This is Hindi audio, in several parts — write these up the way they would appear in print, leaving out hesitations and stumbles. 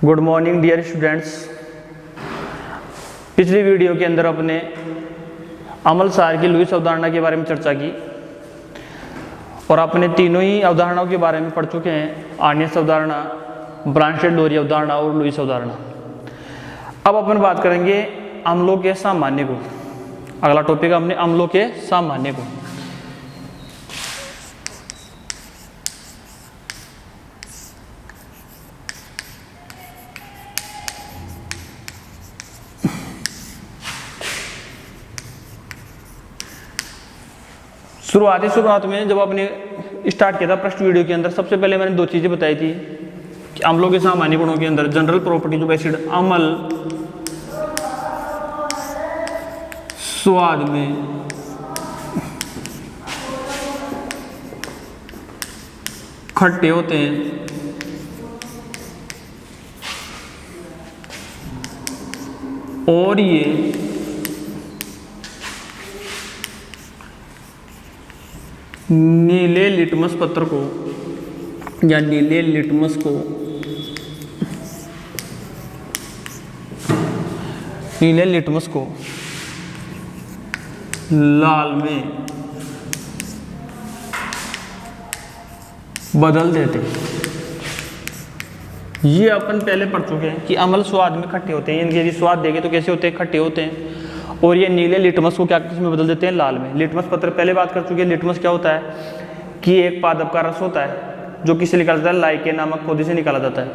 Good morning dear students. पिछली वीडियो के अंदर अपने अमल सार की लुईस अवधारणा के बारे में चर्चा की और अपने तीनों ही अवधारणाओं के बारे में पढ़ चुके हैं, आर्नियस अवधारणा, ब्रांस्टेड-लोरी अवधारणा और लुईस अवधारणा। अब अपन बात करेंगे अम्लों के सामान्य गुण। अगला टॉपिक है हमने अम्लों के सामान्य गुण। शुरुआत में जब आपने स्टार्ट किया था फर्स्ट वीडियो के अंदर, सबसे पहले मैंने दो चीज़ें बताई थी कि अम्लों के सामान्य गुणों के अंदर जनरल प्रॉपर्टीज ऑफ एसिड, अम्ल स्वाद में खट्टे होते हैं और ये नीले लिटमस पत्र को या नीले लिटमस को लाल में बदल देते हैं। ये अपन पहले पढ़ चुके हैं कि अम्ल स्वाद में खट्टे होते हैं, इनके यदि स्वाद देंगे तो कैसे होते हैं, खट्टे होते हैं। और ये नीले लिटमस को क्या किसमें बदल देते हैं, लाल में। लिटमस पत्र पहले बात कर चुके हैं। लिटमस क्या होता है कि एक पादप का रस होता है जो किससे निकाला जाता है, लाइके नामक पौधे से निकाला जाता है।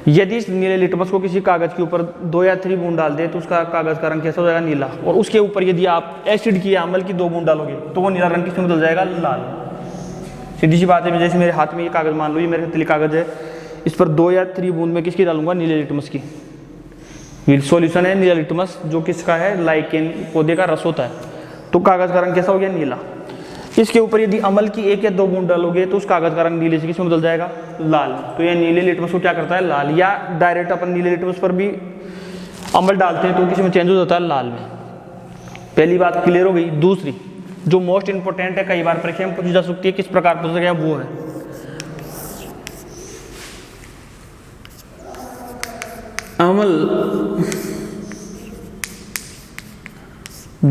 यदि इस नीले लिटमस को किसी कागज के ऊपर 2 या 3 बूंद डाल दे तो उसका कागज का रंग कैसा हो जाएगा, नीला। और उसके ऊपर यदि आप एसिड की, अम्ल की 2 बूंद डालोगे तो वो नीला रंग किसमें बदल जाएगा, लाल। सीधी सी बात है, जैसे मेरे हाथ में ये कागज, मान लो ये मेरे तिली कागज है, इस पर 2 या 3 बूंद में किसकी डालूंगा, नीले लिटमस की। सॉल्यूशन है नीला लिटमस जो किसका है, लाइकेन पौधे का रस होता है। तो कागज का रंग कैसा हो गया, नीला। इसके ऊपर यदि अम्ल की 1 या 2 बूंद डालोगे तो उस कागज का रंग नीले से किसमें बदल जाएगा, लाल। तो ये नीले लिटमस को क्या करता है, लाल। या डायरेक्ट अपन नीले लिटमस पर भी अम्ल डालते हैं तो किसमें चेंज हो जाता है, लाल में। पहली बात क्लियर हो गई। दूसरी जो मोस्ट इंपोर्टेंट है, कई बार परीक्षा में पूछी जा सकती है, किस प्रकार पूछ सके, वो है अम्ल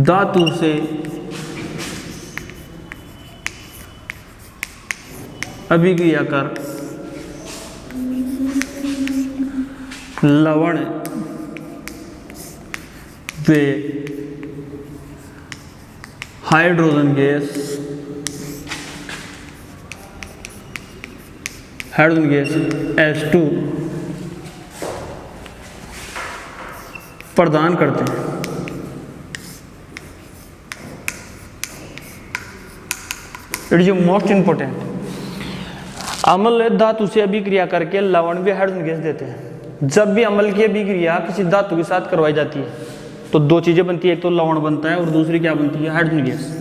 धातु से अभिक्रिया कर लवण वे हाइड्रोजन गैस H2 प्रदान करते हैं। It is most important. अम्ल धातु से अभिक्रिया करके लवण भी हाइड्रोजन गैस देते हैं। जब भी अम्ल की अभिक्रिया किसी धातु के साथ करवाई जाती है तो 2 चीजें बनती है, एक तो लवण बनता है और दूसरी क्या बनती है, हाइड्रोजन गैस।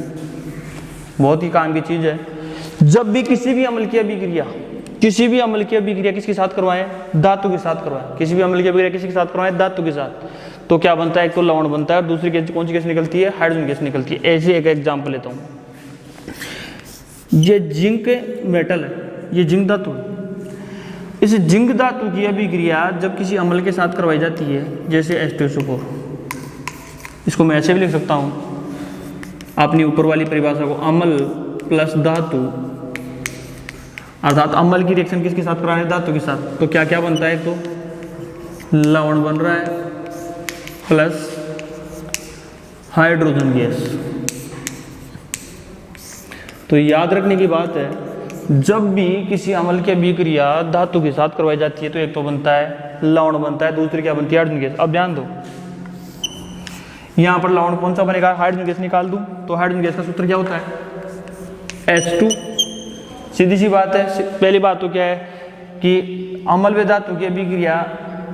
बहुत ही काम की चीज है। जब भी किसी भी अम्ल की अभिक्रिया किसके साथ करवाएं, धातु के साथ करवाएं। किसी भी अम्ल की अभिक्रिया किसके साथ करवाएं, धातु के साथ, तो क्या बनता है, एक तो लवण बनता है और दूसरी गैस कौन सी गैस निकलती है, हाइड्रोजन गैस निकलती है। ऐसे एक एग्जाम्पल लेता हूँ। ये जिंक मेटल है, ये जिंक धातु है। इस जिंक धातु की अभिक्रिया जब किसी अम्ल के साथ करवाई जाती है, जैसे H2SO4, इसको मैं ऐसे भी लिख सकता हूँ अपनी ऊपर वाली परिभाषा को, अम्ल प्लस धातु, अर्थात अम्ल की रिएक्शन किसके साथ करा रहे हैं, धातु के साथ। तो क्या क्या बनता है, तो लवण बन रहा है प्लस हाइड्रोजन गैस। तो याद रखने की बात है, जब भी किसी अम्ल की अभिक्रिया धातु के साथ करवाई जाती है तो एक तो बनता है लवण बनता है, दूसरी क्या बनती है, हाइड्रोजन गैस। अब ध्यान दो, यहाँ पर लवण कौन सा बनेगा, हाइड्रोजन गैस निकाल दूं तो हाइड्रोजन गैस का सूत्र क्या होता है, H2। सीधी सी बात है। पहली बात तो क्या है कि अम्ल व धातु की अभिक्रिया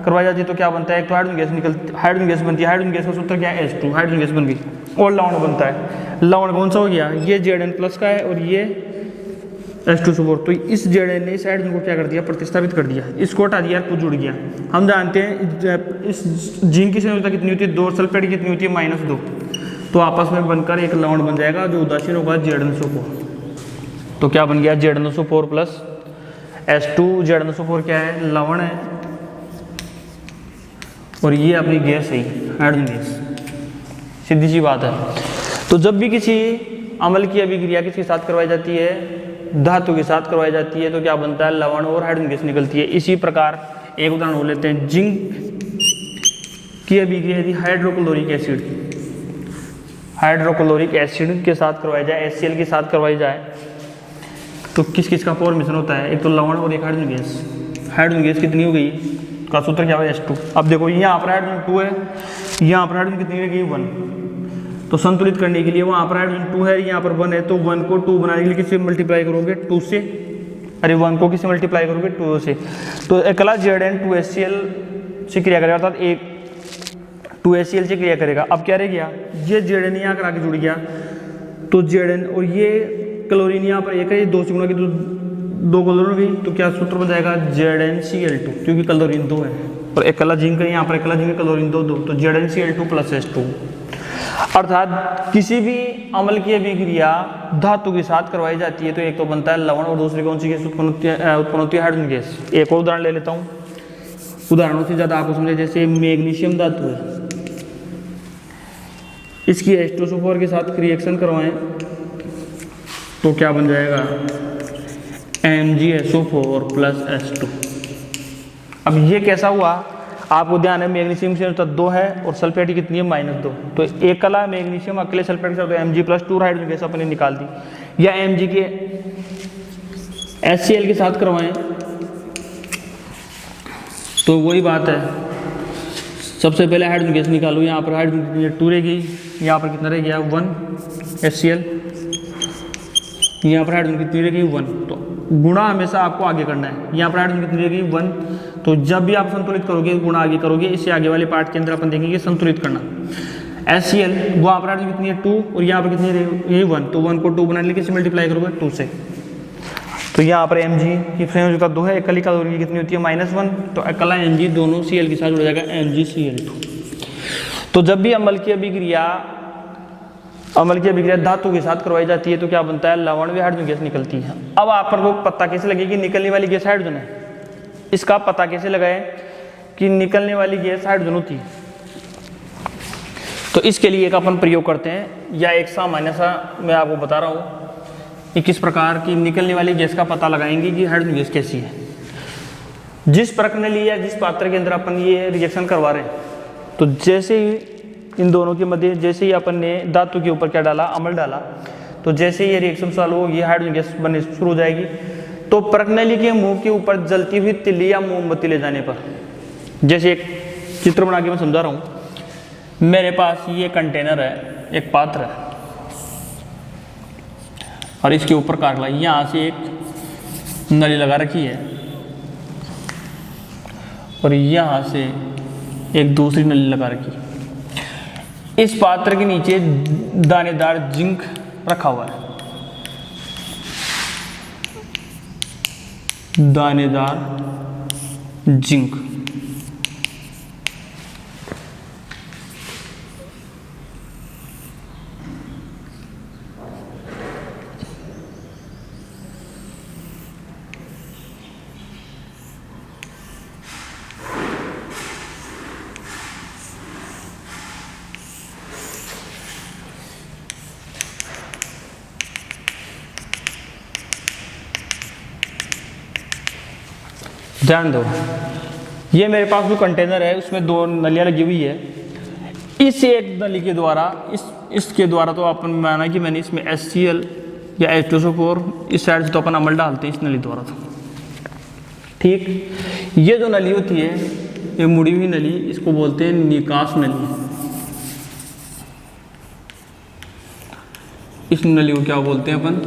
करवाई जाती है तो क्या बनता है, एक तो हाइड्रोजन गैस बनती है। हाइड्रोजन गैस का सूत्र क्या है, H2। हाइड्रोजन गैस बन गई और लवण बनता है। लवण कौन सा हो गया, ये Zn+ का है और ये H2SO4। तो इस Zn ने इस हाइड्रोजन को क्या कर दिया, प्रतिस्थापित कर दिया, इसको हटा दिया, कुछ जुड़ गया। हम जानते हैं इस जिंक की संयोजकता कितनी होती है, 2, सल्फेट कितनी होती है, -2। तो आपस में बनकर एक लवण बन जाएगा जो उदासीन होगा, Zn2। तो क्या बन गया, Zn2 प्लस H2। Zn2 क्या है, लवण है और ये अपनी गैस है हाइड्रोजन गैस, सीधी सी बात है। तो जब भी किसी अम्ल की अभिक्रिया किसके साथ करवाई जाती है, धातु के साथ करवाई जाती है, तो क्या बनता है, लवण और हाइड्रोजन गैस निकलती है। इसी प्रकार एक उदाहरण हो लेते हैं, जिंक की अभिक्रिया यदि हाइड्रोक्लोरिक एसिड के साथ करवाई जाए, HCl के साथ करवाई जाए, तो किस किस का फॉर्मेशन होता है, एक तो लवण और एक हाइड्रोजन गैस। हाइड्रोजन गैस कितनी हो गई, का सूत्र क्या है, H2। अब देखो यहाँ पर हाइड्रोजन 2 है, यहाँ पर हाइड्रोजन कितनी रहेगी 1, तो संतुलित करने के लिए वहाँ पर हाइड्रोजन 2 है, यहाँ पर 1 है, तो 1 को 2 बनाने के लिए किससे मल्टीप्लाई करोगे, 2 से, अरे 1 को किससे मल्टीप्लाई करोगे, 2 से। तो अकेला Zn2HCl से क्रिया करेगा, अर्थात एक 2HCl से क्रिया करेगा। अब क्या रह गया, ये Zn यहाँ कर आके जुड़ गया, तो Zn और ये क्लोरीन यहाँ पर एक है, ये 2 से गुणा की 2 क्लोरीन हो गई, तो क्या सूत्र बन जाएगा, ZnCl2, क्योंकि क्लोरीन 2 है और अकेला जिंक है, यहाँ पर अकेला जिंक क्लोरीन 2, तो ZnCl2 + H2। अर्थात किसी भी अम्ल की अभिक्रिया धातु के साथ करवाई जाती है, तो एक तो बनता है लवण और दूसरी कौन सी गैस उत्पन्न होती है, हाइड्रोजन गैस। एक और उदाहरण ले लेता हूँ, उदाहरणों से ज़्यादा आपको समझे, जैसे मैग्नीशियम धातु है, इसकी H2SO4 के साथ रिएक्शन करवाएं तो क्या बन जाएगा, MgSO4 + H2। अब ये कैसा हुआ, आपको ध्यान है मैग्नीशियम से 2 है और सल्फेट की कितनी है -2, तो एक कला मैग्नीशियम अकेले सल्फेट के साथ तो Mg+2 हाइड्रोजन गैस अपने निकाल दी, या Mg के HCl के साथ करवाएं तो वही बात है, सबसे पहले हाइड्रोजन गैस निकालो, यहाँ पर हाइड्रोजन 2 रहेगी, यहाँ पर कितना रह गया 1 HCl, यहाँ पर हाइड्रोजन कितनी रहेगी 1, तो गुणा हमेशा आपको आगे करना है, यहाँ पर हाइड्रोजन कितनी रहेगी 1, तो जब भी आप संतुलित करोगे गुणा आगे करोगे, इससे आगे वाले पार्ट के अंदर अपन देखेंगे संतुलित करना। HCl वहाँ पर हाइड्रोजन कितनी है 2 और यहाँ पर कितनी रहेगी 1, तो 1 को 2 बनाने के लिए किससे मल्टीप्लाई करोगे 2 से, तो यहाँ पर Mg की संयोजकता 2 है, अकेली कैलोरी कितनी होती है -1, तो अकेला Mg दोनों Cl के साथ जुड़ जाएगा MgCl2। तो जब भी अम्ल की अभिक्रिया धातु के साथ करवाई जाती है, तो क्या बनता है, लवण व हाइड्रोजन गैस निकलती है। अब आप पर को पता कैसे लगे कि निकलने वाली गैस हाइड्रोजन है, इसका पता कैसे लगाएं कि निकलने वाली गैस हाइड्रोजन होती है, तो इसके लिए एक अपन प्रयोग करते हैं, या एक सामान्य सा मैं आपको बता रहा हूँ कि किस प्रकार की निकलने वाली गैस का पता लगाएंगे कि हाइड्रोजन गैस कैसी है। जिस प्रणाली या जिस पात्र के अंदर अपन ये रिएक्शन करवा रहे हैं, तो जैसे ही इन दोनों के मध्य जैसे ही अपन ने धातु के ऊपर क्या डाला, अम्ल डाला, तो जैसे ये रिएक्शन चालू होगी हाइड्रोजन गैस बनने शुरू हो जाएगी। तो प्रणाली के मुंह के ऊपर जलती हुई तिल्ली या मोमबत्ती ले जाने पर, जैसे एक चित्र बना के मैं समझा रहा हूँ, मेरे पास ये कंटेनर है, एक पात्र है, और इसके ऊपर कारला, यहाँ से एक नली लगा रखी है और यहाँ से एक दूसरी नली लगा रखी है। इस पात्र के नीचे दानेदार जिंक रखा हुआ है, दानेदार जिंक। ध्यान दो, ये मेरे पास जो कंटेनर है उसमें 2 नलियाँ लगी हुई है। इस एक नली के द्वारा इसके द्वारा तो अपन माना कि मैंने इसमें HCl या H2SO4 इस साइड से तो अपन अम्ल डालते हैं इस नली द्वारा, तो ठीक। ये जो नली होती है, ये मुड़ी हुई नली, इसको बोलते हैं निकास नली। इस नली को क्या बोलते हैं अपन,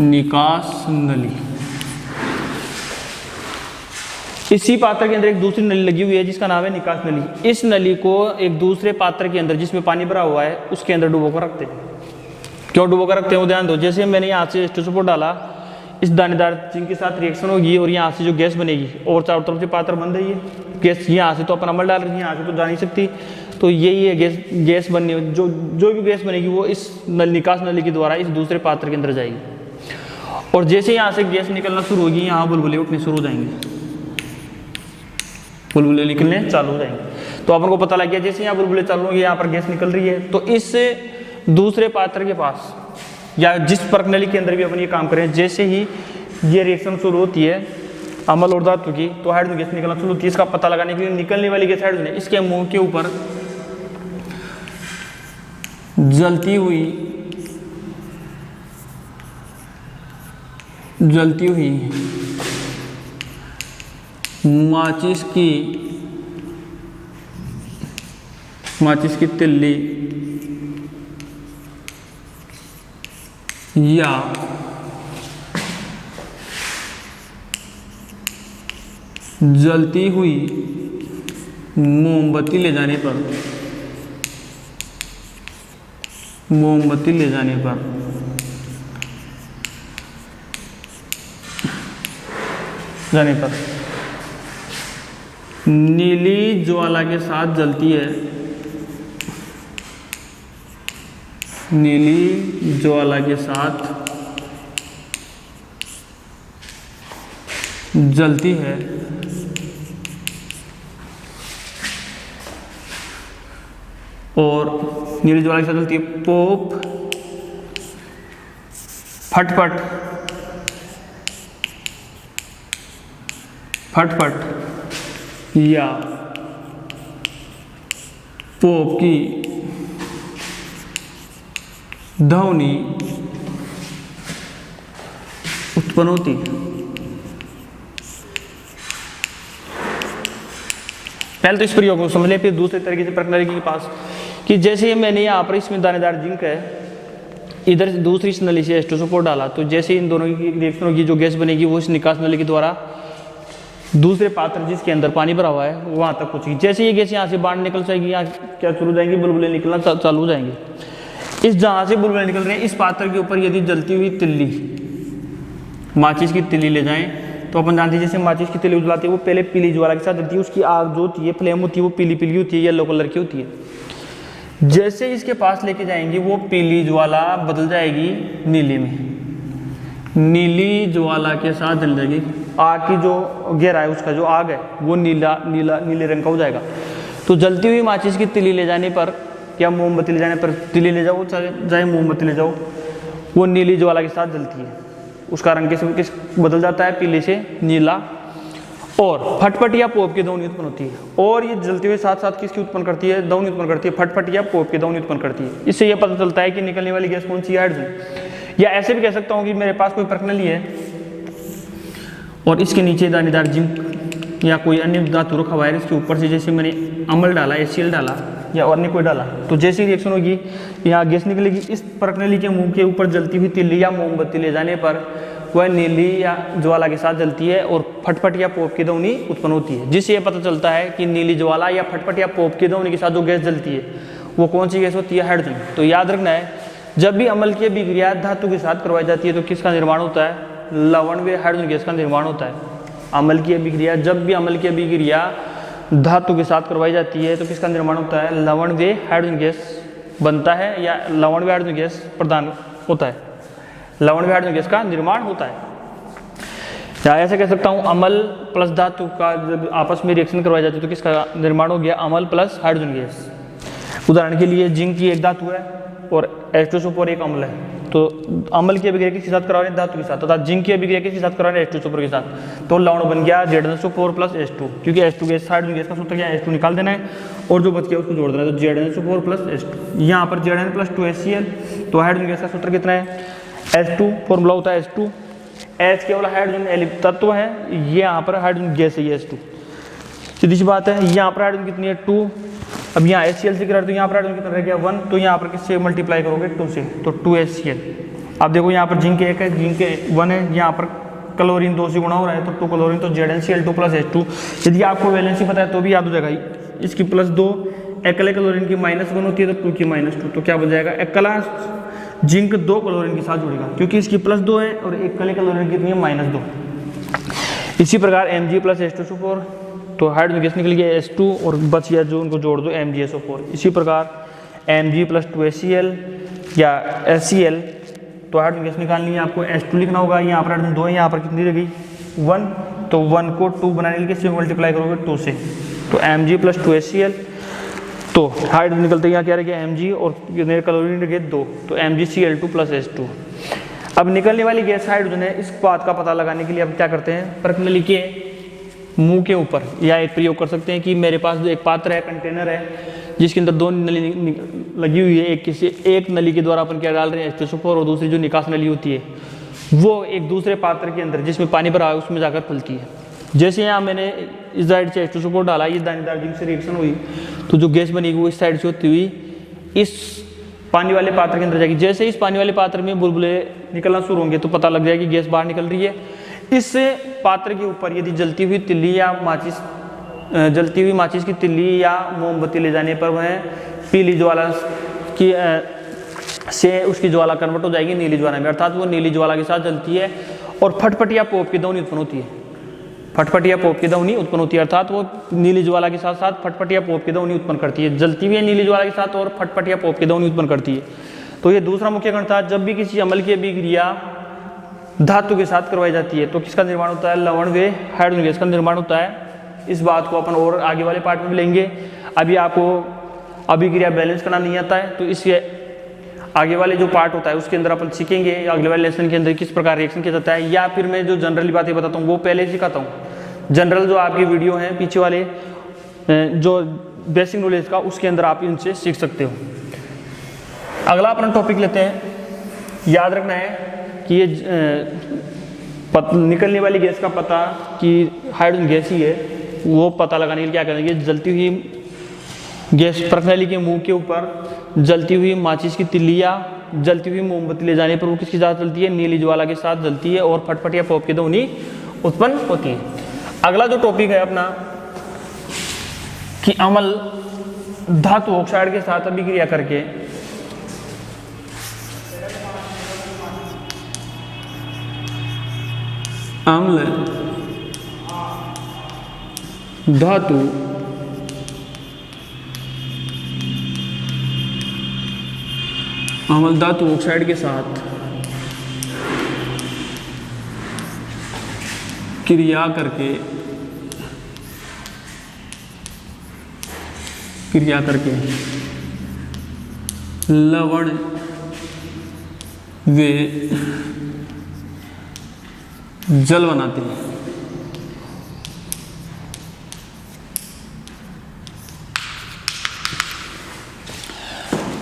निकास नली। इसी पात्र के अंदर एक दूसरी नली लगी हुई है जिसका नाम है निकास नली। इस नली को एक दूसरे पात्र के अंदर जिसमें पानी भरा हुआ है उसके अंदर डुबो कर रखते हैं। क्यों डुबो कर रखते हैं वो ध्यान दो। जैसे मैंने यहाँ से H2SO4 डाला, इस दानेदार जिंक के साथ रिएक्शन होगी और यहाँ से जो गैस बनेगी, और चारों तरफ से पात्र बन रही है गैस, यहाँ से तो अपन अम्ल डाल रहे हैं, यहाँ से तो जा नहीं सकती, तो यही है गैस बनने, जो भी गैस बनेगी वो इस निकास नली के द्वारा इस दूसरे पात्र के अंदर जाएगी। और जैसे यहाँ से गैस निकलना शुरू होगी, यहाँ बुलबुले उठने शुरू हो जाएंगे, बुलबुले निकलने चालू हो जाएंगे। तो अपन को पता लग गया जैसे यहाँ बुलबुले चालू होंगे यहाँ पर गैस निकल रही है। तो इस दूसरे पात्र के पास या जिस प्रणाली के अंदर भी अपन ये काम करें, जैसे ही ये रिएक्शन शुरू होती है अम्ल और धातु की, तो हाइड्रोजन गैस निकलना शुरू होती है। इसका पता लगाने के लिए निकलने वाली गैस हाइड्रोजन है। इसके मुंह के ऊपर जलती हुई माचिस की तिल्ली या जलती हुई मोमबत्ती ले जाने पर नीली ज्वाला के साथ जलती है, नीली ज्वाला के साथ जलती है और नीली ज्वाला के साथ जलती है पोप फटफट या पोप की ध्वनि उत्पन्न होती है। पहले तो इस प्रयोग को समझ लें, फिर दूसरे तरीके से प्रणाली के पास कि जैसे मैंने यहाँ पर इसमें दानेदार जिंक है, इधर दूसरी इस नली से H2SO4 डाला, तो जैसे इन दोनों की रिएक्शन होगी जो गैस बनेगी वो इस निकास नली के द्वारा दूसरे पात्र जिसके अंदर पानी भरा हुआ है वहाँ तक पहुँचेगी। जैसे ये गैस यहाँ से बाहर निकल जाएगी, यहाँ क्या शुरू हो जाएंगी, बुलबुले निकलना चालू हो जाएंगे। इस जहाँ से बुलबुले निकल रहे हैं इस पात्र के ऊपर यदि जलती हुई तिल्ली, माचिस की तिल्ली ले जाएं, तो अपन जानते हैं जैसे माचिस की तिल्ली जलाती है वो पहले पीली ज्वाला के साथ जलती है, उसकी आग जो होती है फ्लेम होती है वो पीली होती है, येलो कलर की होती है। जैसे इसके पास लेके जाएंगे वो पीली ज्वाला बदल जाएगी नीली में, नीली ज्वाला के साथ जल जाएगी। आग की जो गहरा है उसका जो आग है वो नीले रंग का हो जाएगा। तो जलती हुई माचिस की तिल्ली ले जाने पर या मोमबत्ती ले जाने पर, तिल्ली ले जाओ चाहे मोमबत्ती ले जाओ, वो नीली ज्वाला के साथ जलती है, उसका रंग किस बदल जाता है पीले से नीला, और फटफट या पोप की ध्वनि उत्पन्न होती है। और ये जलते हुए साथ साथ किसकी उत्पन्न करती है, ध्वनि उत्पन्न करती है, फटफट या पोप की ध्वनि उत्पन्न करती है। इससे यह पता चलता है कि निकलने वाली गैस कौन सी है, हाइड्रोजन। या ऐसे भी कह सकता हूँ कि मेरे पास कोई प्रणाली है और इसके नीचे दानेदार जिंक या कोई अन्य धातु रखा हुआ है, इसके ऊपर से जैसे मैंने अम्ल डाला, HCl डाला या अन्य कोई डाला, तो जैसी रिएक्शन होगी यहाँ गैस निकलेगी। इस प्रणाली के मुंह के ऊपर जलती हुई तिल्ली या मोमबत्ती ले जाने पर वह नीली या ज्वाला के साथ जलती है और फटफट या पोप की ध्वनि उत्पन्न होती है, जिससे यह पता चलता है कि नीली ज्वाला या फटफट या पोप की ध्वनि के साथ जो गैस जलती है वो कौन सी गैस होती है, हाइड्रोजन। तो याद रखना है, जब भी अम्ल की अभिक्रिया धातु के साथ करवाई जाती है तो किसका निर्माण होता है, लवण व हाइड्रोजन गैस का निर्माण होता है। अम्ल की अभिक्रिया, जब भी अम्ल की अभिक्रिया धातु के साथ करवाई जाती है तो किसका निर्माण होता है, लवण व हाइड्रोजन गैस बनता है या लवण व हाइड्रोजन गैस प्रदान होता है, लवण व हाइड्रोजन गैस का निर्माण होता है। या ऐसे कह सकता हूँ अम्ल प्लस धातु का जब आपस में रिएक्शन करवाई जाती है तो किसका निर्माण हो गया, अम्ल प्लस हाइड्रोजन गैस। उदाहरण के लिए जिंक की एक धातु है और H2SO4 एक अम्ल है, तो अम्ल की अभिक्रिया किसके साथ करा रहे हैं, धातु के साथ, तथा जिंक की अभिक्रिया किसके साथ करा रहे हैं, H2SO4 के साथ। तो लवण बन गया ZnSO4 प्लस H2, क्योंकि H2 गैस हाइड्रोजन गैस का सूत्र क्या है, H2 निकाल देना है और जो बच गया उसको जोड़ देना है, तो ZnSO4 प्लस H2। यहाँ पर Zn प्लस 2HCl, तो हाइड्रोजन गैस का सूत्र कितना है, H2, फॉर्मूला होता है H2। H केवल हाइड्रोजन तत्व है, ये यहाँ पर हाइड्रोजन गैस है, ये H2, सीधी सी बात है। यहाँ पर हाइड्रोजन कितनी है, 2। अब यहाँ HCl से करा तो यहाँ पर हाइड्रोजन कितना रह गया, 1, तो यहाँ पर किससे मल्टीप्लाई करोगे, 2 से, तो 2HCl। अब देखो यहाँ पर जिंक 1 है, जिंक 1 है, यहाँ पर क्लोरीन 2 से गुणा हो रहा है तो 2 क्लोरीन, तो ZnCl2 प्लस H2। यदि आपको वैलेंसी पता है तो भी याद हो जाएगा, इसकी +2 एकले क्लोरीन की -1 होती है तो 2 की -2, तो क्या बन जाएगा, एकला जिंक 2 क्लोरीन के साथ जुड़ेगा, क्योंकि इसकी +2 है और एकले क्लोरीन कितनी है, -2। इसी प्रकार Mg प्लस H2SO4, तो हाइड्रोजन गैस निकल गया H2 और बच गया जो उनको जोड़ दो MgSO4। इसी प्रकार Mg प्लस 2HCl या HCl, तो हाइड्रोजन गैस निकालनी है आपको, H2 लिखना होगा, यहाँ पर हाइड्रोजन 2 है, यहाँ पर कितनी रह गई, 1, तो 1 को 2 बनाने के लिए किससे मल्टीप्लाई करोगे, 2 से, तो Mg प्लस 2HCl। तो हाइड्रोजन निकलते यहाँ क्या रह गया Mg और क्लोरीन रह गए 2, तो MgCl2 + H2। अब निकलने वाली गैस हाइड्रोजन है, इस बात का पता लगाने के लिए अब क्या करते हैं, प्रश्नावली के मुंह के ऊपर या एक प्रयोग कर सकते हैं कि मेरे पास जो एक पात्र है, कंटेनर है, जिसके अंदर 2 नली लगी हुई है, एक नली के द्वारा अपन क्या डाल रहे हैं H2SO4 और दूसरी जो निकास नली होती है वो एक दूसरे पात्र के अंदर जिसमें पानी भरा है उसमें जाकर फैलती है। जैसे यहाँ मैंने इस साइड से H2SO4 डाला, इस दानेदार जिंक से रिएक्शन हुई तो जो गैस बनी वो इस साइड से होती हुई इस पानी वाले पात्र के अंदर जाएगी। जैसे इस पानी वाले पात्र में बुलबुले निकलना शुरू होंगे तो पता लग जाएगी गैस बाहर निकल रही है। इस पात्र के ऊपर यदि जलती हुई तिल्ली या माचिस की तिल्ली या मोमबत्ती ले जाने पर वह पीली ज्वाला की से उसकी ज्वाला कन्वर्ट हो जाएगी नीली ज्वाला में, अर्थात वो नीली ज्वाला के साथ जलती है और फटफट या पोप की ध्वनि उत्पन्न होती है। फटफट या पोप की ध्वनि उत्पन्न होती है, अर्थात वो नीली ज्वाला के साथ साथ फटफट या पोप की ध्वनि उत्पन्न करती है, जलती हुई है नीली ज्वाला के साथ और फटफट या पोप की ध्वनि उत्पन्न करती है। तो ये दूसरा मुख्य गण था। जब भी किसी अम्ल की अभिक्रिया धातु के साथ करवाई जाती है तो किसका निर्माण होता है, लवण व हाइड्रोजन गैस का निर्माण होता है। इस बात को अपन और आगे वाले पार्ट में भी लेंगे। अभी आपको अभिक्रिया बैलेंस करना नहीं आता है तो इसके आगे वाले जो पार्ट होता है उसके अंदर अपन सीखेंगे अगले वाले लेसन के अंदर किस प्रकार रिएक्शन किया जाता है, या फिर मैं जो जनरली बातें बताता हूँ वो पहले सिखाता हूँ। जनरल जो आपकी वीडियो है पीछे वाले जो बेसिक नॉलेज का उसके अंदर आप इनसे सीख सकते हो। अगला अपन टॉपिक लेते हैं। याद रखना है कि ये निकलने वाली गैस का पता कि हाइड्रोजन गैस ही है वो पता लगाने के लिए क्या करेंगे, जलती हुई गैस प्रणाली के मुंह के ऊपर जलती हुई माचिस की तिल्ली या जलती हुई मोमबत्ती ले जाने पर वो किसके साथ जलती है, नीली ज्वाला के साथ जलती है और फटफट या पॉप की ध्वनि उत्पन्न होती है। अगला जो टॉपिक है अपना कि अम्ल धातु ऑक्साइड के साथ अभिक्रिया करके अम्ल धातु अम्ल धातु ऑक्साइड के साथ क्रिया करके लवण वे जल बनाते हैं।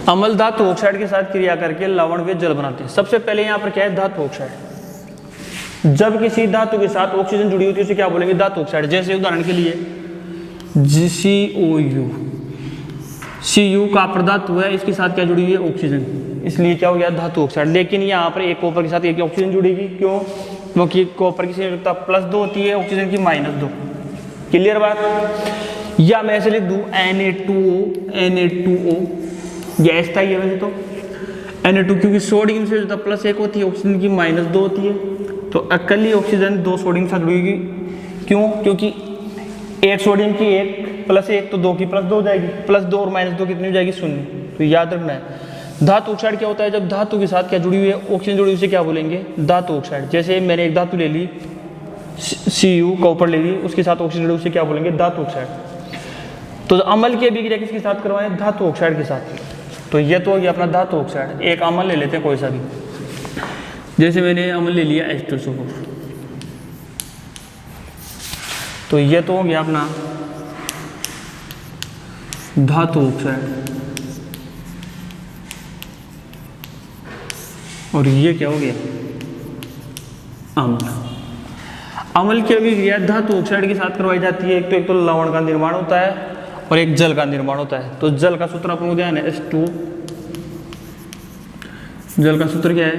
अम्ल धातु ऑक्साइड के साथ क्रिया करके लवण वे जल बनाते हैं। सबसे पहले यहाँ पर क्या है, धातु ऑक्साइड। जब किसी धातु के साथ ऑक्सीजन जुड़ी होती है उसे क्या बोलेंगे, धातु ऑक्साइड। जैसे उदाहरण के लिए GCOU, Cu कॉपर धातु है, इसके साथ क्या जुड़ी हुई है, ऑक्सीजन, इसलिए क्या हो गया, धातु ऑक्साइड। लेकिन यहाँ पर एक कॉपर के साथ एक ऑक्सीजन जुड़ेगी, क्यों, क्योंकि कॉपर की संयोजकता +2 होती है, ऑक्सीजन की -2। क्लियर बात। या मैं ऐसे लिख दूं Na2O, यह अस्थायी है वैसे तो Na2, क्योंकि सोडियम से जो +1 होती है, ऑक्सीजन की -2 होती है, तो अकेली ऑक्सीजन 2 सोडियम के साथ जुड़ेगी। क्यों, क्योंकि एक सोडियम की 1 + 1 तो 2 की +2 हो जाएगी, +2 और -2 कितनी हो जाएगी, 0। तो याद रखना है धातु ऑक्साइड क्या होता है, जब धातु के साथ क्या जुड़ी हुई है, ऑक्सीजन जुड़ी हुई, उसे क्या बोलेंगे, धातु ऑक्साइड। जैसे मैंने एक धातु ले ली Cu, कॉपर ले ली, उसके साथ ऑक्सीजन जुड़ी, उसे क्या बोलेंगे, धातु ऑक्साइड। तो अम्ल की अभिक्रिया किसके साथ करवाएं, धातु ऑक्साइड के साथ। तो ये तो हो गया अपना धातु ऑक्साइड। एक अम्ल ले लेते हैं कोई सा भी, जैसे मैंने अम्ल ले लिया H2SO4, तो ये तो हो गया अपना धातु ऑक्साइड। और ये क्या हो गया, अम्ल। अम्ल की अभिक्रिया धातु ऑक्साइड के साथ करवाई जाती है। एक तो लवण का निर्माण होता है और एक जल का निर्माण होता है। तो जल का सूत्र अपन को ध्यान है H2, जल का सूत्र क्या है,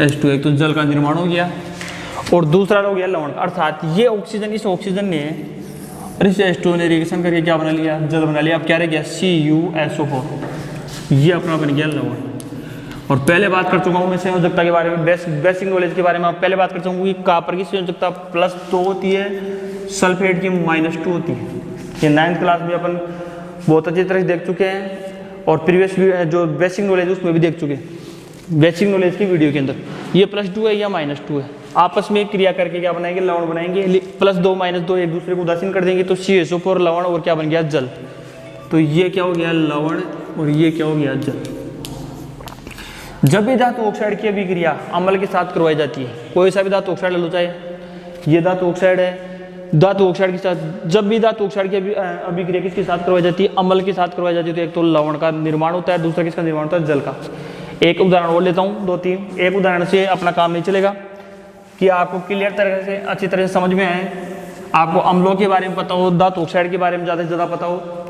H2। एक तो जल का निर्माण हो गया और दूसरा हो गया लवण का, अर्थात ये ऑक्सीजन, इस ऑक्सीजन ने और इस H2 ने रिएक्शन करके क्या बना लिया, जल बना लिया। अब क्या रह गया, CuSO4, ये अपना बन गया लवण। और पहले बात कर चुका हूँ मैं संयोजकता के बारे में, बेसिक नॉलेज के बारे में पहले बात कर चुका हूँ कि कॉपर की संयोजकता +2 होती है, सल्फेट की -2 होती है। ये 9th क्लास में अपन बहुत अच्छी तरह से देख चुके हैं और प्रीवियस जो बेसिक नॉलेज उसमें भी देख चुके हैं, बेसिक नॉलेज की वीडियो के अंदर। ये +2 है या -2 है, आपस में क्रिया करके क्या बनाएंगे, लवण बनाएंगे। +2 -2 एक दूसरे को उदासीन कर देंगे तो CSO4 लवण और क्या बन गया, जल। तो ये क्या हो गया लवण और ये क्या हो गया जल। जब भी धातु ऑक्साइड की अभिक्रिया अम्ल के साथ करवाई जाती है, कोई सा भी धातु ऑक्साइड ले लो, चाहे ये धातु ऑक्साइड है, धातु ऑक्साइड के साथ जब भी धातु ऑक्साइड की अभिक्रिया किसके साथ करवाई जाती है, अम्ल के साथ करवाई जाती है, तो एक तो लवण का निर्माण होता है, दूसरा किसका निर्माण होता है, जल का। एक उदाहरण और लेता हूँ, 2-3। एक उदाहरण से अपना काम नहीं चलेगा कि आपको क्लियर तरह से अच्छी तरह से समझ में आए, आपको अम्लों के बारे में पता हो, धातु ऑक्साइड के बारे में ज़्यादा से ज़्यादा पता हो।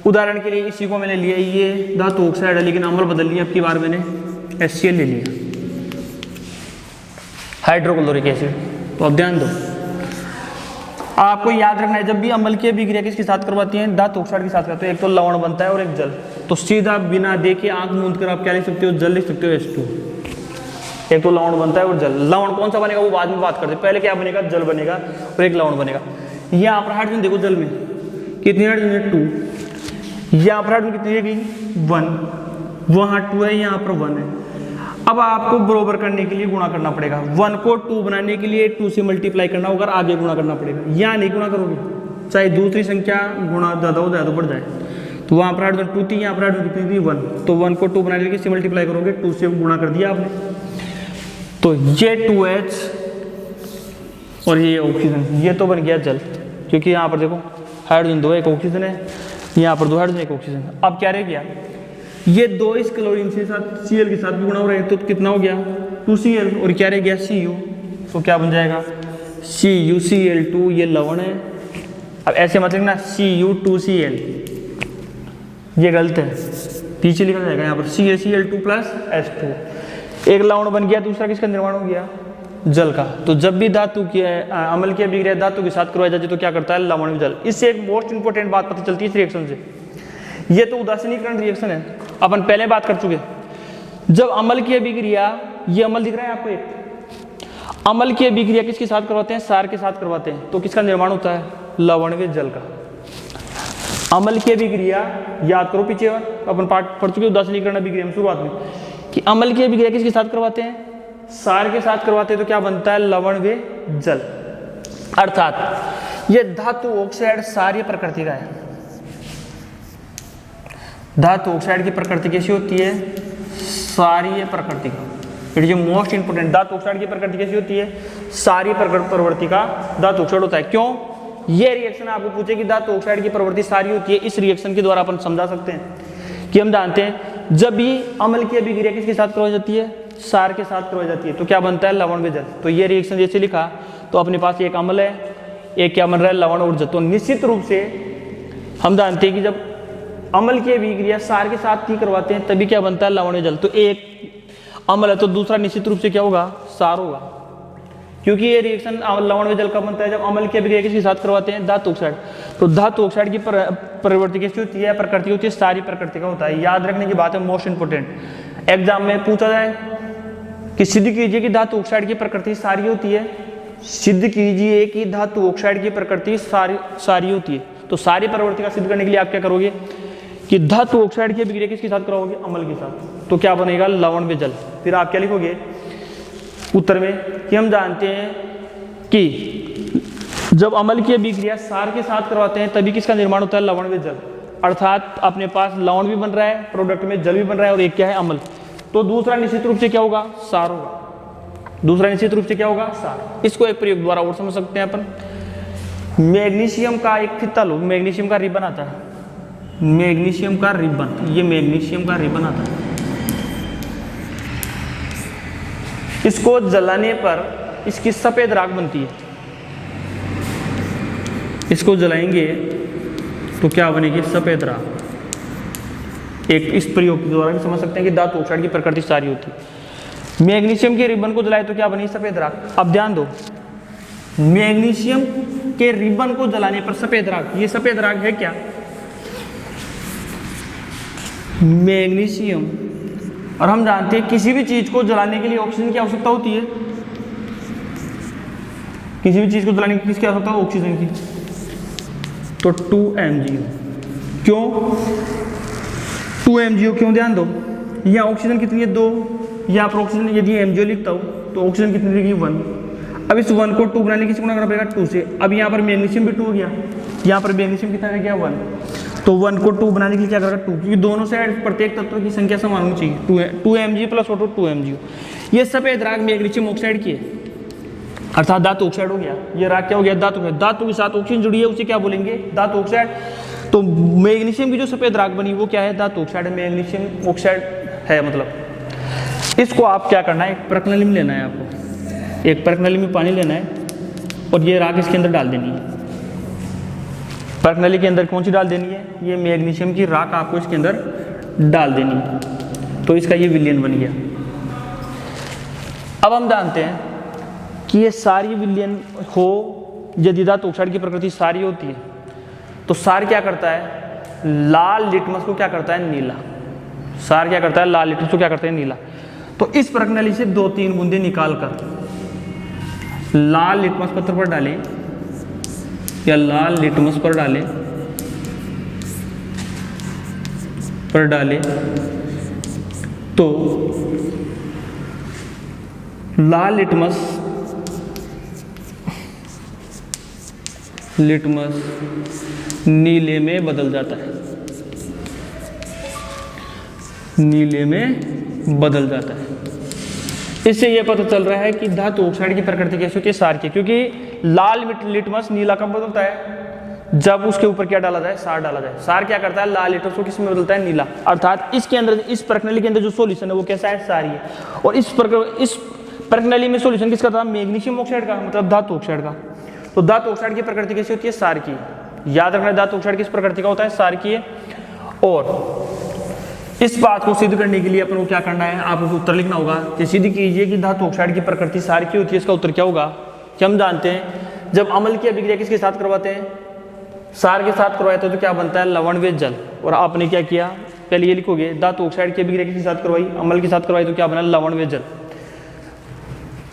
उदाहरण के लिए इसी को मैंने लिया, ये धातु ऑक्साइड है लेकिन अम्ल बदल लिया, अब की बार मैंने HCl ले लिया, हाइड्रोक्लोरिक एसिड। तो अब ध्यान दो, आपको याद रखना है जब भी अम्ल की अभिक्रिया किसके साथ करवाती हैं, धातु ऑक्साइड के साथ करते हैं, एक तो लवण बनता है और एक जल। तो सीधा बिना देखे आंख मूंद कर आप क्या लिख सकते हो, जल लिख सकते हो, H2। एक तो लवण बनता है और जल। लवण कौन सा बनेगा वो बाद में बात करते हैं, पहले क्या बनेगा, जल बनेगा और एक लवण बनेगा। यहाँ पर हाइड्रोजन देखो, जल में कितनी हाइड्रोजन है, 2। यहाँ पर हाइड्रोजन कितनी है, 1। वहाँ 2 है, यहाँ पर 1 है। अब आपको बरोबर करने के लिए गुणा करना पड़ेगा, 1 को 2 बनाने के लिए 2 से मल्टीप्लाई करना होगा, आगे गुणा करना पड़ेगा। यहाँ नहीं गुणा करोगे, चाहे दूसरी संख्या गुणा ज़्यादा हो जाए तो बढ़ जाए। तो वहाँ पर हाइड्रोजन 2 थी, यहाँ पर हाइड्रोजन कितनी थी, 1। तो 1 को 2 बनाने के लिए किससे मल्टीप्लाई करोगे, 2 से गुणा कर दिया आपने। तो ये 2H और ये ऑक्सीजन, ये तो बन गया जल, क्योंकि यहाँ पर देखो हाइड्रोजन 2 एक ऑक्सीजन है, यहाँ पर 2 हाइड्रोजन एक ऑक्सीजन। अब क्या रह गया, ये 2 इस क्लोरीन के साथ Cl के साथ भी गुणा हो रहे हैं, तो कितना हो गया, 2Cl, और क्या रह गया, Cu। तो क्या बन जाएगा, CuCl2, ये लवण है। अब ऐसे मतलब ना Cu2Cl, ये गलत है, पीछे लिखा जाएगा यहाँ पर CaCl2 प्लस H2। एक लवण बन गया, दूसरा किसका निर्माण हो गया, जल का। तो जब भी धातु की अम्ल की अभिक्रिया धातु के साथ करवाई जाती है तो क्या करता है, लवण में जल। इससे एक मोस्ट इंपोर्टेंट बात पता चलती है इस रिएक्शन से, ये तो उदासीनीकरण रिएक्शन है, अपन पहले बात कर चुके। जब अम्ल की अभिक्रिया, ये अम्ल दिख रहा है आपको, एक अम्ल की अभिक्रिया किसके साथ करवाते हैं, सार के साथ करवाते हैं, तो किसका निर्माण होता है, लवण व जल का। अम्ल की अभिक्रिया याद करो, पीछे अपन पाठ पढ़ चुके उदासीनीकरण अभिक्रिया में शुरुआत में, कि अम्ल की अभिक्रिया किसके साथ करवाते हैं, सार के साथ करवाते हैं, तो क्या बनता है, लवण व जल। अर्थात ये धातु ऑक्साइड सारी प्रकृति का है। धातु ऑक्साइड की प्रकृति कैसी होती है, सारी प्रकृति का। It is most important. धातु ऑक्साइड की प्रकृति कैसी होती है, सारी प्रवृत्ति का धातु ऑक्साइड होता है। क्यों, ये रिएक्शन आपको पूछे कि धातु ऑक्साइड की प्रवृत्ति सारी होती है, इस रिएक्शन के द्वारा अपन समझा सकते हैं कि हम जानते हैं जब भी अम्ल की अभिक्रिया किसके साथ करवाई जाती है, सार के साथ करवाई जाती है, तो क्या बनता है, लवण व जल। तो ये रिएक्शन जैसे लिखा, तो अपने पास एक अम्ल है, एक क्या बन रहा है, लवण और जल। तो निश्चित रूप से हम जानते हैं कि जब अम्ल की अभिक्रिया सार के साथ ही करवाते हैं तभी क्या बनता है, लवण व जल। तो एक अम्ल है तो दूसरा निश्चित रूप से क्या होगा, सार होगा, क्योंकि ये रिएक्शन लवण व जल का बनता है जब अम्ल की अभिक्रिया किसके साथ करवाते हैं, धातु ऑक्साइड। तो धातु ऑक्साइड की प्रवृत्ति कैसी होती है, प्रकृति होती है, सारी प्रकृति का होता है। याद रखने की बात है, मोस्ट इंपोर्टेंट। एग्जाम में पूछा जाए कि सिद्ध कीजिए कि धातु ऑक्साइड की प्रकृति सारी होती है, सिद्ध कीजिए कि धातु ऑक्साइड की प्रकृति सारी होती है, तो सारी प्रवृत्ति का सिद्ध करने के लिए आप क्या करोगे कि धातु ऑक्साइड की अभिक्रिया किसके साथ कराओगे, अम्ल के साथ, तो क्या बनेगा, लवण व जल। फिर आप क्या लिखोगे उत्तर में कि हम जानते हैं कि जब अम्ल की अभिक्रिया सार के साथ करवाते हैं तभी किसका निर्माण होता है, लवण व जल। अर्थात अपने पास लवण भी बन रहा है, प्रोडक्ट में जल भी बन रहा है, और एक क्या है, अम्ल। तो दूसरा निश्चित रूप से क्या होगा, सार होगा। दूसरा निश्चित रूप से क्या होगा, सार। इसको एक प्रयोग द्वारा और समझ सकते हैं अपन। मैग्नीशियम का एक फित्ता लो, मैग्नीशियम का रिबन आता है, मैग्नीशियम का रिबन, ये मैग्नीशियम का रिबन आता है। इसको जलाने पर इसकी सफेद राख बनती है, इसको जलाएंगे तो क्या बनेगी, सफेद राख। एक इस प्रयोग के द्वारा भी समझ सकते हैं कि धातु ऑक्साइड की प्रकृति सारी होती है। मैग्नीशियम के रिबन को जलाए तो क्या बनी, सफेद राख। अब ध्यान दो, मैग्नीशियम के रिबन को जलाने पर सफेद राख, ये सफेद राख है क्या, मैग्नीशियम। और हम जानते हैं किसी भी चीज को जलाने के लिए ऑक्सीजन की आवश्यकता होती है, किसी भी चीज को जलाने की किसकी आवश्यकता है, ऑक्सीजन की। तो 2 MgO। क्यों 2 MgO, क्यों, ध्यान दो, यहाँ ऑक्सीजन कितनी है, 2, यहाँ पर ऑक्सीजन, यदि MgO लिखता हूँ तो ऑक्सीजन कितनी लिखी, 1। अब इस 1 को 2 बनाने की किसी गुणा करना पड़ेगा 2 से। अब यहाँ पर मैग्नीशियम भी 2 हो गया, यहाँ पर मैग्नीशियम कितना रह गया 1। तो 1 को 2 बनाने के लिए क्या करेगा 2, क्योंकि दोनों साइड प्रत्येक तत्व की संख्या समान होनी चाहिए। 2 Mg प्लस O2 2 MgO। ये सफेद राग मैग्नीशियम ऑक्साइड की है, अर्थात धातु ऑक्साइड हो गया। ये राग क्या हो गया धातु ऑक्साइड। धातु के साथ ऑक्सीजन जुड़ी है उसे क्या बोलेंगे धातु ऑक्साइड। तो मैग्नीशियम की जो सफेद राग बनी वो क्या है धातु ऑक्साइड, मैग्नीशियम ऑक्साइड है। मतलब इसको आप क्या करना है, एक प्रकनली में लेना है आपको, एक प्रकनली में पानी लेना है और ये राग इसके अंदर डाल देनी है। प्रकनली के अंदर कौन सी डाल देनी है, ये मैग्नीशियम की राख आपको इसके अंदर डाल देनी है। तो इसका ये विलयन बन गया। अब हम जानते हैं कि ये सारी विलयन हो यदि धातु ऑक्साइड की प्रकृति सारी होती है तो सार क्या करता है, लाल लिटमस को क्या करता है नीला। सार क्या करता है, लाल लिटमस को क्या करता है नीला। तो इस प्रकनली से 2-3 बूंदे निकालकर लाल लिटमस पत्र पर डालें या लाल लिटमस पर डालें तो लाल लिटमस नीले में बदल जाता है, नीले में बदल जाता है। इससे यह पता चल रहा है कि धातु ऑक्साइड की प्रकृति कैसी होती है सार की, क्योंकि लाल लिटमस नीला कब बदलता है, जब उसके ऊपर क्या डाला जाए, सार डाला जाए। सार क्या करता है, लाल लिटमस को किस में बदलता है, नीला। अर्थात इसके अंदर, इस प्रकनली के अंदर जो सॉल्यूशन है वो कैसा है, सारी है। और इस प्रकनली में सॉल्यूशन किसका था, मैग्नीशियम ऑक्साइड का, मतलब धातु ऑक्साइड का। तो धातु ऑक्साइड की प्रकृति कैसी होती है, सार की। याद रखना धातु ऑक्साइड किस प्रकृति का होता है, सार की है। और इस बात को सिद्ध करने के लिए अपन को क्या करना है, आपको उत्तर लिखना होगा कि सिद्ध कीजिए कि धातु ऑक्साइड की प्रकृति सार की होती है। इसका उत्तर क्या होगा कि हम जानते हैं जब अम्ल की अभिक्रिया किसके साथ करवाते हैं, सार के साथ करवाते हैं तो क्या बनता है, लवण व जल। और आपने क्या किया, पहले ये लिखोगे धातु ऑक्साइड की अभिक्रिया किसके साथ करवाई, अम्ल के साथ करवाई तो क्या बना, लवण व जल।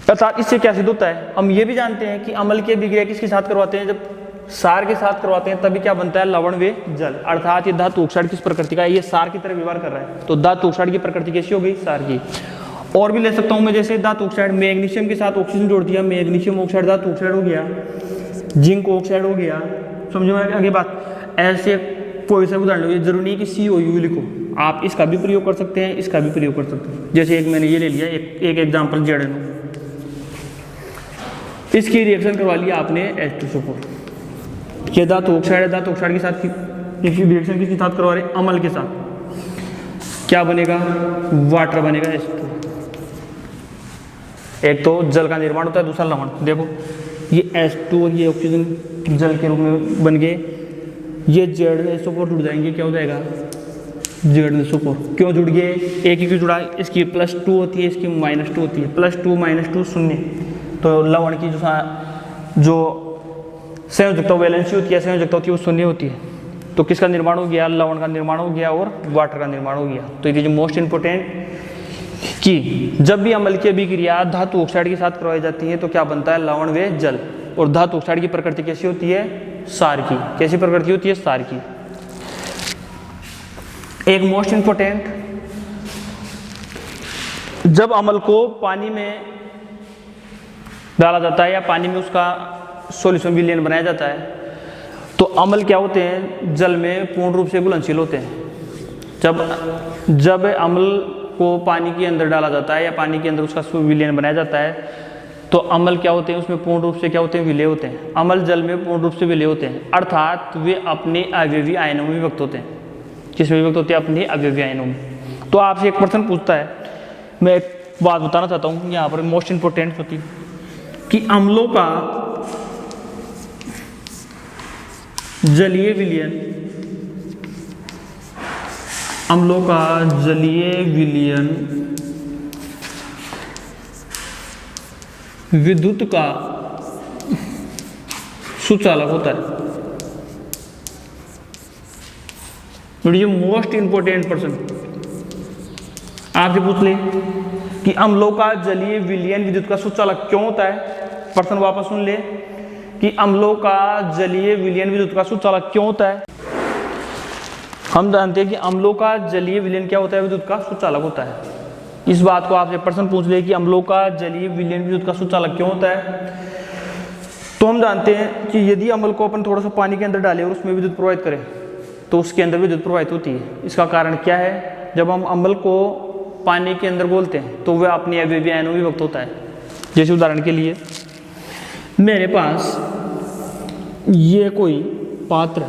अर्थात इससे क्या सिद्ध होता है, हम ये भी जानते हैं कि अम्ल की अभिक्रिया किसके साथ करवाते हैं, जब सार के साथ करवाते हैं तभी क्या बनता है, लवण व जल। अर्थात ये धातु ऑक्साइड किस प्रकृति का है, ये सार की तरह व्यवहार कर रहा है। तो धातु ऑक्साइड की प्रकृति कैसी हो गई, सार की। और भी ले सकता हूं मैं, जैसे धातु ऑक्साइड मैग्नीशियम के साथ ऑक्सीजन जोड़ दिया, मैग्नीशियम ऑक्साइड धातु ऑक्साइड हो गया, जिंक ऑक्साइड हो गया। समझो मैं आगे बात, ऐसे कोई सा उदाहरण लो, जरूरी नहीं कि COU लिखो, आप इसका भी प्रयोग कर सकते हैं, इसका भी प्रयोग कर सकते हैं। जैसे एक मैंने ये ले लिया, एक एग्जाम्पल ZNO, इसकी रिएक्शन करवा लिया आपने H2SO4। ये धातु ऑक्साइड है, धातु ऑक्साइड के साथ रिएक्शन किसके साथ करवा रहे, अम्ल के साथ, क्या बनेगा, वाटर बनेगा H2। एक तो जल का निर्माण होता है, दूसरा लवण। देखो ये H2 और ये ऑक्सीजन जल के रूप में बन गए, ये ZnSO4 जुड़ जाएंगे, क्या हो जाएगा, ZnSO4। क्यों जुड़ गए, एक ही क्यों जुड़ा, इसकी +2 होती है, इसकी -2 होती है, +2 -2 0। तो लवण की जो संयोजकता वैलेंसी होती है, संयोजकता होती है वो 0 होती है। तो किसका निर्माण हो गया, लवण का निर्माण हो गया और वाटर का निर्माण हो गया। तो ये जो मोस्ट इंपोर्टेंट कि जब भी अम्ल की अभिक्रिया धातु ऑक्साइड के साथ करवाई जाती है तो क्या बनता है, लवण व जल। और धातु ऑक्साइड की प्रकृति कैसी होती है, सार की। कैसी प्रकृति होती है, सार की। एक मोस्ट इंपोर्टेंट, जब अम्ल को पानी में डाला जाता है या पानी में उसका सॉल्यूशन विलयन बनाया जाता है तो अम्ल क्या होते हैं, जल में पूर्ण रूप से घुलनशील होते हैं। जब अम्ल को पानी के अंदर डाला जाता है या पानी के अंदर उसका विलयन बनाया जाता है तो अम्ल क्या होते हैं, उसमें पूर्ण रूप से क्या होते हैं, विलय होते हैं। अम्ल जल में पूर्ण रूप से विलय होते हैं, अर्थात वे अपने अवयवी आयनों में विभक्त होते हैं। किसमें विभक्त होते हैं, अपने अवयवी आयनों में। तो आपसे एक प्रश्न पूछता है, मैं एक बात बताना चाहता हूँ यहाँ पर मोस्ट इंपोर्टेंट होती है कि अम्लों का जलीय विलयन, अम्लों का जलीय विलयन विद्युत का सुचालक होता है। ये मोस्ट इंपोर्टेंट प्रश्न आपसे पूछ ले कि अम्लों का जलीय विलयन विद्युत का सुचालक क्यों होता है। प्रश्न वापस सुन ले कि अम्लों का जलीय विलयन विद्युत का सुचालक क्यों होता है। हम जानते हैं कि अम्लों का जलीय विलयन क्या होता है, विद्युत का सुचालक होता है। इस बात को आपसे प्रश्न पूछ ले कि अम्लों का जलीय विलयन विद्युत का सुचालक क्यों होता है, तो हम जानते हैं कि यदि अम्ल को अपन थोड़ा सा पानी के अंदर डालें और उसमें विद्युत प्रवाहित करें तो उसके अंदर विद्युत प्रवाहित होती है। इसका कारण क्या है? जब हम अम्ल को पानी के अंदर घोलते हैं तो वह अपनी अवयवी आयनों में विभक्त होता है। जैसे उदाहरण के लिए मेरे पास ये कोई पात्र है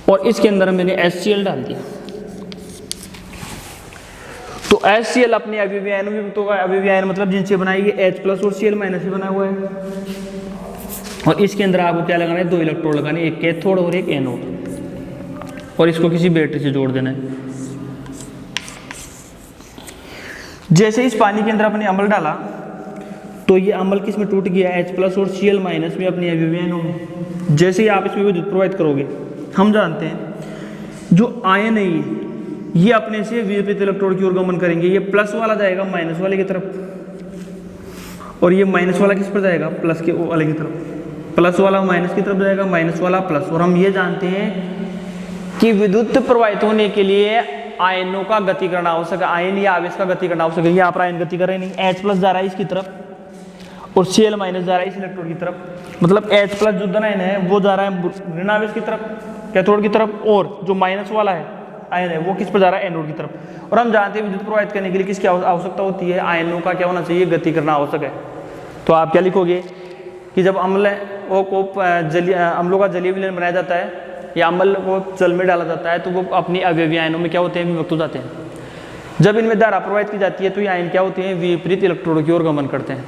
और इसके अंदर मैंने HCl डाल दिया, तो HCl अपने अवयवी आयनों में विभक्त होगा। अवयवी आयन मतलब जिनसे बनाई गई H+ और Cl- से बना हुआ है। और इसके अंदर आपको क्या लगाना है? 2 इलेक्ट्रोड लगाने, एक कैथोड और एक एनोड, और इसको किसी बैटरी से जोड़ देना है। जैसे इस पानी के अंदर अपने अम्ल डाला तो ये अम्ल किस में टूट गया? H+ और Cl- में अपने अवयवी आयनों में। जैसे ही आप इसमें विद्युत प्रवाहित करोगे, हम जानते हैं जो आयन है ये अपने से विपरीत इलेक्ट्रोड की ओर गमन करेंगे। ये प्लस वाला जाएगा माइनस वाले की तरफ, और ये माइनस वाला किस पर जाएगा? प्लस के वाले की तरफ। प्लस वाला माइनस की तरफ जाएगा, माइनस वाला प्लस। और हम ये जानते हैं कि विद्युत प्रवाहित होने के लिए आयनों का गति करना आवश्यक है। आयन या आवेश का गति करना आवश्यक है। यहाँ पर आयन गति कर रहे नहीं, H+ जा रहा है इसकी तरफ और Cl- जा रहा है इस इलेक्ट्रोड की तरफ। मतलब H+ जो धन आयन है वो जा रहा है ऋण आवेश की तरफ, कैथोड की तरफ, और जो माइनस वाला है आयन है वो किस पर जा रहा है? एनोड की तरफ। और हम जानते हैं विद्युत प्रवाहित करने के लिए किसकी आवश्यकता होती है? आयनों का क्या होना चाहिए? गति करना आवश्यक है। तो आप क्या लिखोगे कि जब अम्लों का जलीय विलयन बनाया जाता है या अम्ल को जल में डाला जाता है तो वो अपनी अवयवी आयनों में क्या होते हैं? विभक्त हो जाते हैं। जब इनमें धारा प्रवाहित की जाती है तो ये आयन क्या होते हैं? विपरीत इलेक्ट्रोडों की ओर गमन करते हैं।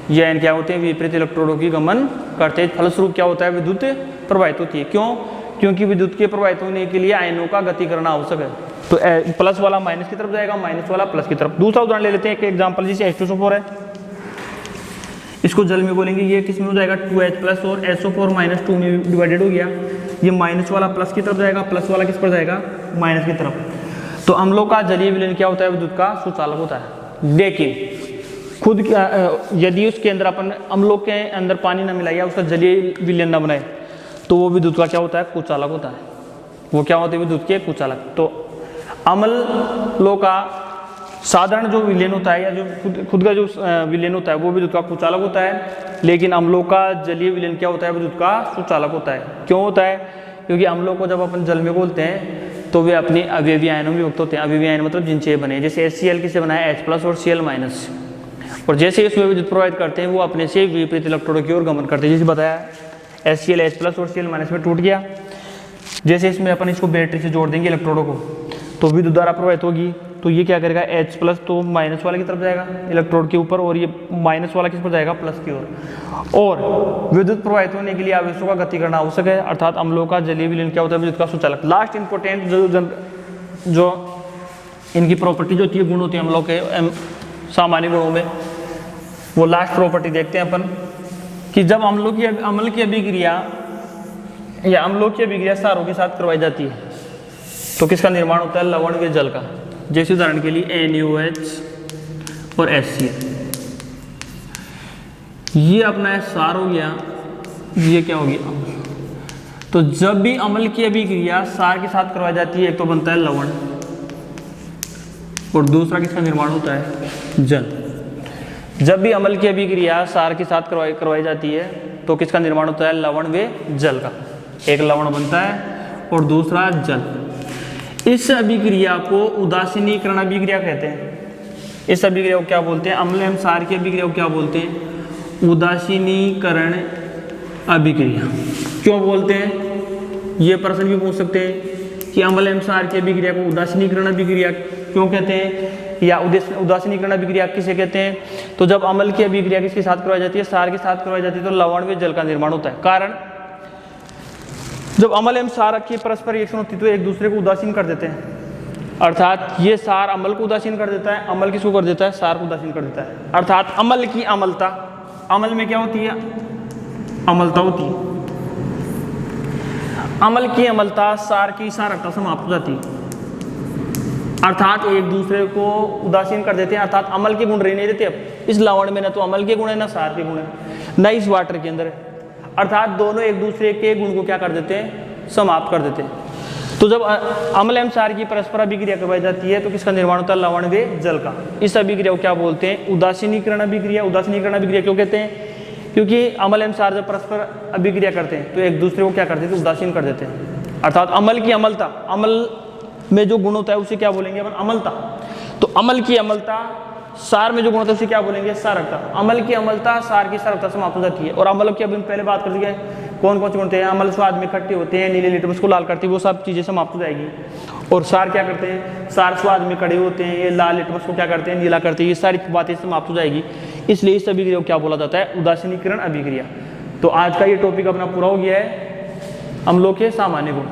ये आयन क्या होते हैं? विपरीत इलेक्ट्रोडों की गमन करते हैं। फलस्वरूप क्या होता है? विद्युत प्रवाहित होती है। क्यों? क्योंकि विद्युत के प्रवाहित होने के लिए आयनों का गति करना आवश्यक है। तो प्लस वाला माइनस की तरफ जाएगा, माइनस वाला प्लस की तरफ। दूसरा उदाहरण ले लेते हैं, एक एग्जांपल, जैसे H2SO4 है, इसको जल में बोलेंगे, ये किस में हो जाएगा? 2H+ और SO4 - 2 में डिवाइडेड हो गया। ये माइनस वाला प्लस की तरफ जाएगा, प्लस वाला किस पर जाएगा? माइनस की तरफ। तो अम्लों का जलीय विलयन क्या होता है? विद्युत का सुचालक होता है। लेकिन खुद यदि उसके अंदर अपन अम्लों के अंदर पानी न मिलाए या उसका जलीय विलयन न बनाए तो वो विद्युत का क्या होता है? कुचालक होता है। वो क्या होते हैं? विद्युत के कुचालक। तो अम्लों का साधारण जो विलयन होता है या जो खुद का जो विलयन होता है वो विद्युत का कुचालक होता है। लेकिन अम्लों का जलीय विलयन क्या होता है? विद्युत का सुचालक होता है। क्यों होता है? क्योंकि अम्लों को जब अपन जल में घोलते हैं तो वे अपनी अवयवी आयनों में विभक्त होते हैं। अवयवी आयन मतलब जिनसे बने, जैसे HCl किससे बना है? H+ और Cl-। और जैसे ही उसमें विद्युत प्रवाहित करते हैं वो अपने से विपरीत इलेक्ट्रोडों की ओर गमन करते हैं। जैसे बताया HCl H+ और Cl- में टूट गया। जैसे इसमें अपन इसको बैटरी से जोड़ देंगे इलेक्ट्रोडों को तो विद्युत धारा प्रवाहित होगी। तो ये क्या करेगा? H+ तो माइनस वाले की तरफ जाएगा इलेक्ट्रोड के ऊपर, और ये माइनस वाला किस पर जाएगा? प्लस की ओर। और विद्युत प्रवाहित होने के लिए आवेशों का गति करना आवश्यक है, अर्थात अम्लों का जलीय विलयन क्या होता है? विद्युत का सुचालक। लास्ट इंपॉर्टेंट जो इनकी प्रॉपर्टी जो होती है, गुण होती है अम्लों के सामान्य गुणों में, वो लास्ट प्रॉपर्टी देखते हैं अपन कि जब अम्ल की अभिक्रिया या अम्लों की अभिक्रिया क्षारों के साथ करवाई जाती है तो किसका निर्माण होता है? लवण व जल का। जैसे उदाहरण के लिए NaOH और HCl। ये अपना क्षार हो गया, ये क्या हो गया? अम्ल। तो जब भी अम्ल की अभिक्रिया क्षार के साथ करवाई जाती है, एक तो बनता है लवण और दूसरा किसका निर्माण होता है? जल। जब भी अम्ल की अभिक्रिया क्षार के साथ करवाई जाती है तो किसका निर्माण होता है? लवण व जल का। एक लवण बनता है और दूसरा जल। इस अभिक्रिया को उदासीनीकरण अभिक्रिया कहते हैं। इस अभिक्रिया को क्या बोलते हैं? अम्ल एवं क्षार की अभिक्रिया को क्या बोलते हैं? उदासीनीकरण अभिक्रिया। क्यों बोलते हैं? ये प्रश्न भी पूछ सकते हैं कि अम्ल एवं क्षार की अभिक्रिया को उदासीनीकरण अभिक्रिया क्यों कहते हैं, या उदासीनीकरण अभिक्रिया किसे कहते हैं? तो जब अम्ल की अभिक्रिया किसके साथ करवाई जाती है? क्षार के साथ करवाई जाती है तो लवण व जल का निर्माण होता है। कारण जब अम्ल एवं क्षार की परस्पर रिएक्शन होती है तो एक दूसरे को उदासीन कर देते हैं, अर्थात ये क्षार अम्ल को उदासीन कर देता है, अम्ल किसको कर देता है? क्षार को उदासीन कर देता है। अर्थात अम्ल की अम्लता, अम्ल में क्या होती है? अम्लता होती है। अम्ल की अम्लता क्षार की क्षारकता समाप्त हो जाती है, अर्थात एक दूसरे को उदासीन कर देते हैं, अर्थात अम्ल के गुण रह नहीं देते। अब इस लवण में ना तो अम्ल के गुण है ना क्षार के गुण है, ना इस वाटर के अंदर है, अर्थात दोनों एक दूसरे के गुण को क्या कर देते हैं? समाप्त कर देते हैं। तो जब अम्ल एवं क्षार की परस्पर अभिक्रिया करवाई जाती है तो किसका निर्माण होता है? लवण व जल का। इस अभिक्रिया को क्या बोलते हैं? उदासीनीकरण अभिक्रिया। उदासीनीकरण अभिक्रिया क्यों कहते हैं? क्योंकि अमल एवं सार जब परस्पर अभिक्रिया करते हैं तो एक दूसरे को क्या करते थे, उदासीन कर देते हैं। अर्थात अमल की अमलता, अमल में जो गुण होता है उसे क्या बोलेंगे अपन, अमलता। तो अमल की अमलता, सार में जो गुण होता है उसे क्या बोलेंगे, सारकता। अमल की अमलता सार की सारकता समाप्त हो जाती है। और अमल की अभी पहले बात कर चुके हैं कौन कौन से गुण होते हैं, अमल स्वाद में इकट्ठे होते हैं, नीले लिटमस को लाल करती है, वो सब चीज़ें समाप्त हो जाएगी। और सार क्या करते हैं, सार स्वाद में खड़े होते हैं, ये लाल लिटमस को क्या करते हैं, नीला करते हैं, ये सारी बातें समाप्त हो जाएगी। इसलिए इस अभिक्रिया को क्या बोला जाता है, उदासीनीकरण अभिक्रिया। तो आज का ये टॉपिक अपना पूरा हो गया है अम्लों के सामान्य गुण।